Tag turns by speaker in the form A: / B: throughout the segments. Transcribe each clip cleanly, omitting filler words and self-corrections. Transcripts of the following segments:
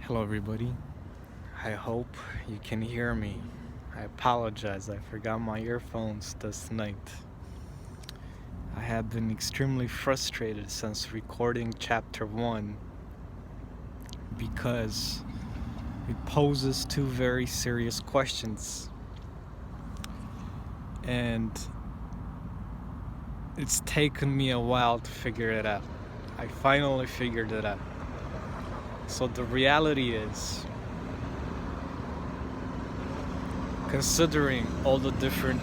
A: Hello, everybody. I hope you can hear me. I apologize, I forgot my earphones this night. I have been extremely frustrated since recording chapter 1 because it poses two very serious questions. And it's taken me a while to figure it out. I finally figured it out. So the reality is, considering all the different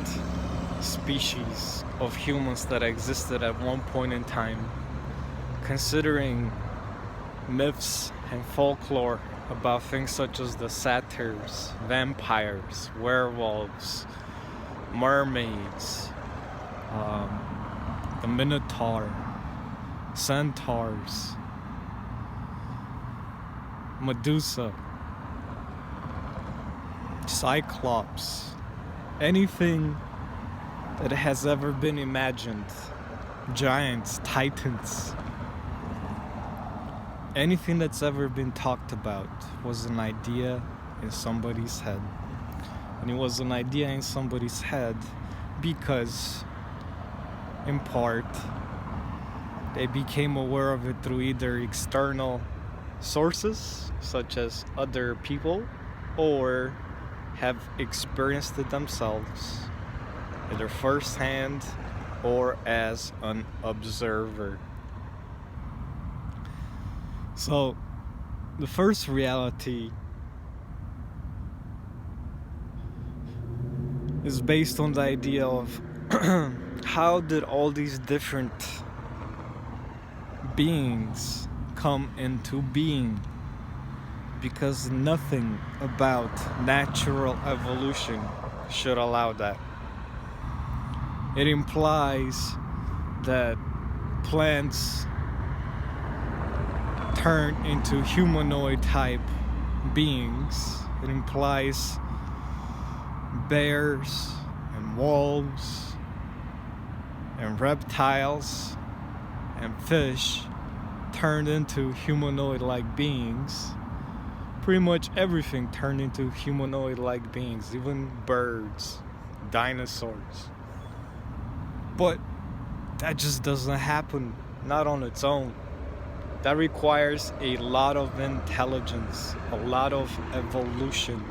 A: species of humans that existed at one point in time, considering myths and folklore about things such as the satyrs, vampires, werewolves, mermaids, the minotaur, centaurs, Medusa, Cyclops, anything that has ever been imagined, giants, titans, anything that's ever been talked about was an idea in somebody's head. And it was an idea in somebody's head because, in part, they became aware of it through either external sources, such as other people, or have experienced it themselves, either firsthand or as an observer. So, the first reality is based on the idea of how did all these different beings come into being? Because nothing about natural evolution should allow that. It implies that plants turn into humanoid type beings. It implies bears and wolves and reptiles and fish turned into humanoid-like beings. Pretty much everything turned into humanoid-like beings, even birds, dinosaurs. But that just doesn't happen, not on its own. That requires a lot of intelligence, a lot of evolution.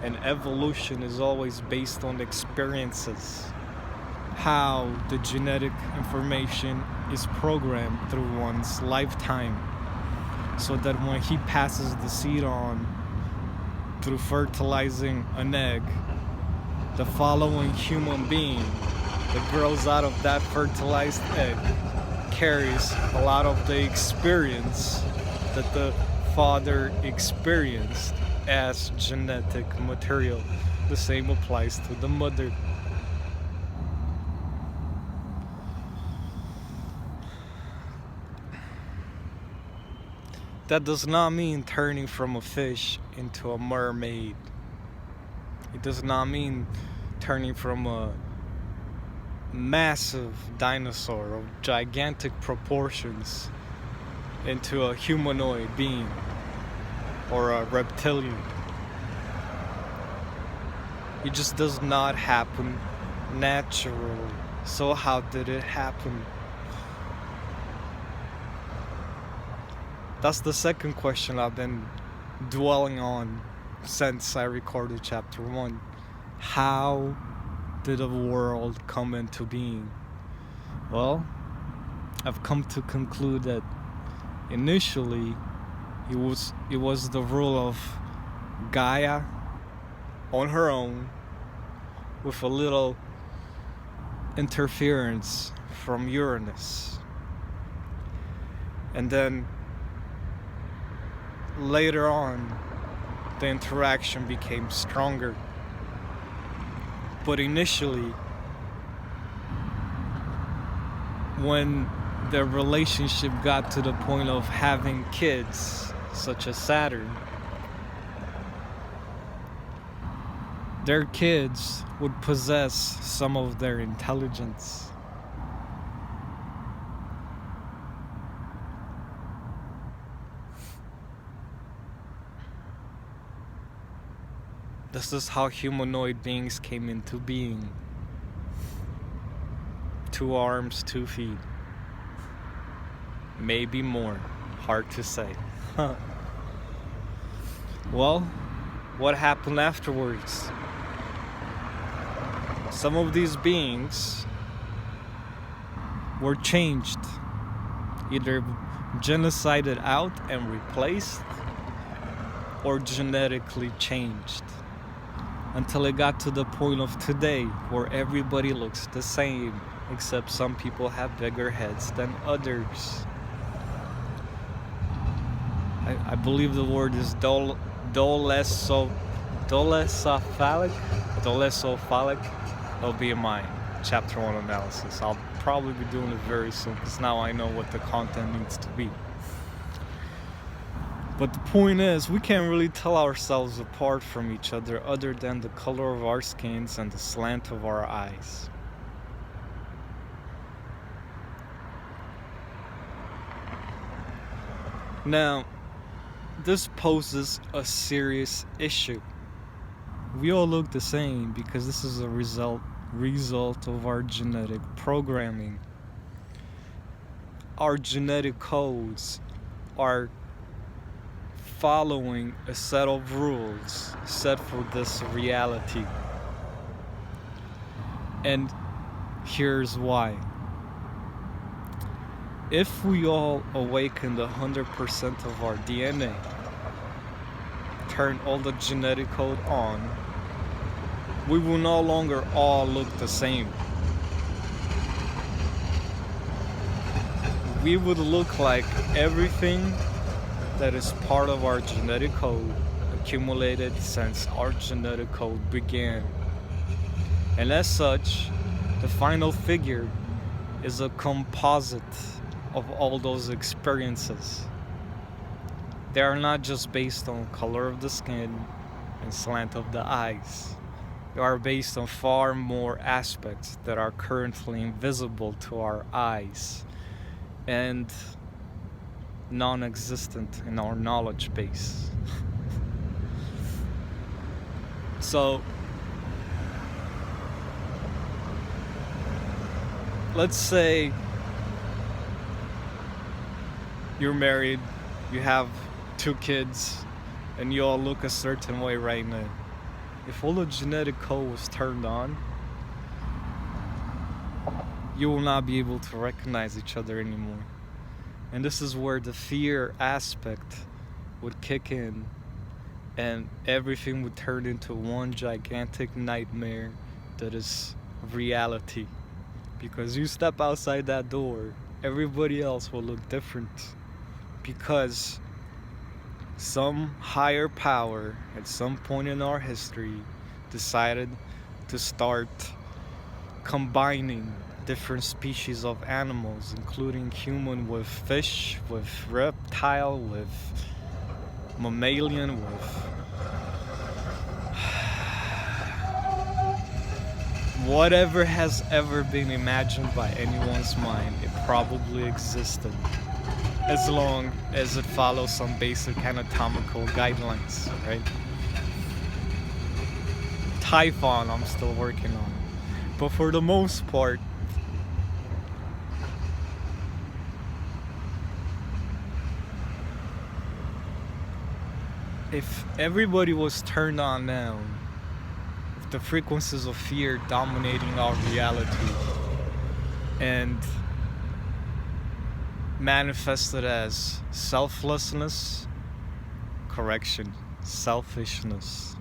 A: And evolution is always based on experiences. How the genetic information is programmed through one's lifetime, so that when he passes the seed on through fertilizing an egg, the following human being that grows out of that fertilized egg carries a lot of the experience that the father experienced as genetic material. The same applies to the mother. That does not mean turning from a fish into a mermaid. It does not mean turning from a massive dinosaur of gigantic proportions into a humanoid being or a reptilian. It just does not happen naturally. So how did it happen? That's the second question I've been dwelling on since I recorded chapter 1. How did the world come into being? Well, I've come to conclude that initially it was the rule of Gaia on her own, with a little interference from Uranus. And then later on, the interaction became stronger. But initially, when the relationship got to the point of having kids, such as Saturn, their kids would possess some of their intelligence. This is how humanoid beings came into being. 2 arms, 2 feet. Maybe more. Hard to say. Well, what happened afterwards? Some of these beings were changed, either genocided out and replaced, or genetically changed, until it got to the point of today where everybody looks the same, except some people have bigger heads than others. I believe the word is dolesophalic. It'll be in my chapter 1 analysis. I'll probably be doing it very soon, because now I know what the content needs to be. But the point is, we can't really tell ourselves apart from each other than the color of our skins and the slant of our eyes. Now, this poses a serious issue. We all look the same because this is a result of our genetic programming. Our genetic codes are following a set of rules set for this reality. And here's why. If we all awakened 100% of our DNA, turn all the genetic code on, we will no longer all look the same. We would look like everything that is part of our genetic code accumulated since our genetic code began. And as such, the final figure is a composite of all those experiences. They are not just based on color of the skin and slant of the eyes. They are based on far more aspects that are currently invisible to our eyes and non-existent in our knowledge base. So, let's say you're married, you have 2 kids, and you all look a certain way right now. If all the genetic code was turned on, you will not be able to recognize each other anymore. And this is where the fear aspect would kick in, and everything would turn into one gigantic nightmare that is reality. Because you step outside that door, everybody else will look different. Because some higher power at some point in our history decided to start combining different species of animals, including human with fish, with reptile, with mammalian, with whatever has ever been imagined by anyone's mind. It probably existed, as long as it follows some basic anatomical guidelines, right? Typhon I'm still working on. But for the most part, if everybody was turned on now, if the frequencies of fear dominating our reality and manifested as selflessness, selfishness.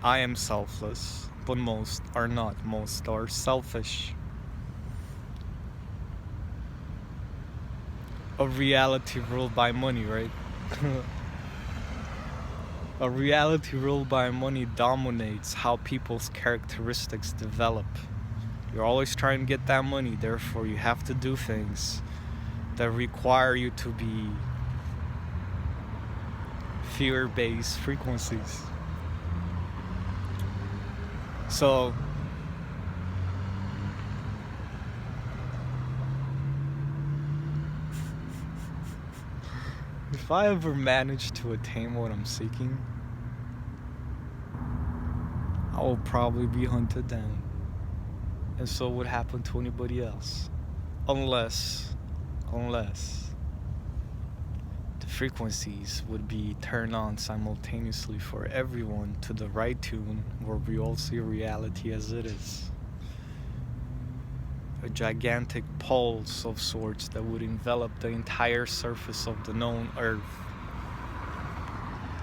A: I am selfless, but most are not. Most are selfish. A reality ruled by money, right? A reality ruled by money dominates how people's characteristics develop. You're always trying to get that money, therefore you have to do things that require you to be fear-based frequencies. So if I ever manage to attain what I'm seeking, I would probably be hunted down. And so would happen to anybody else. Unless the frequencies would be turned on simultaneously for everyone to the right tune, where we all see reality as it is. A gigantic pulse of sorts that would envelop the entire surface of the known Earth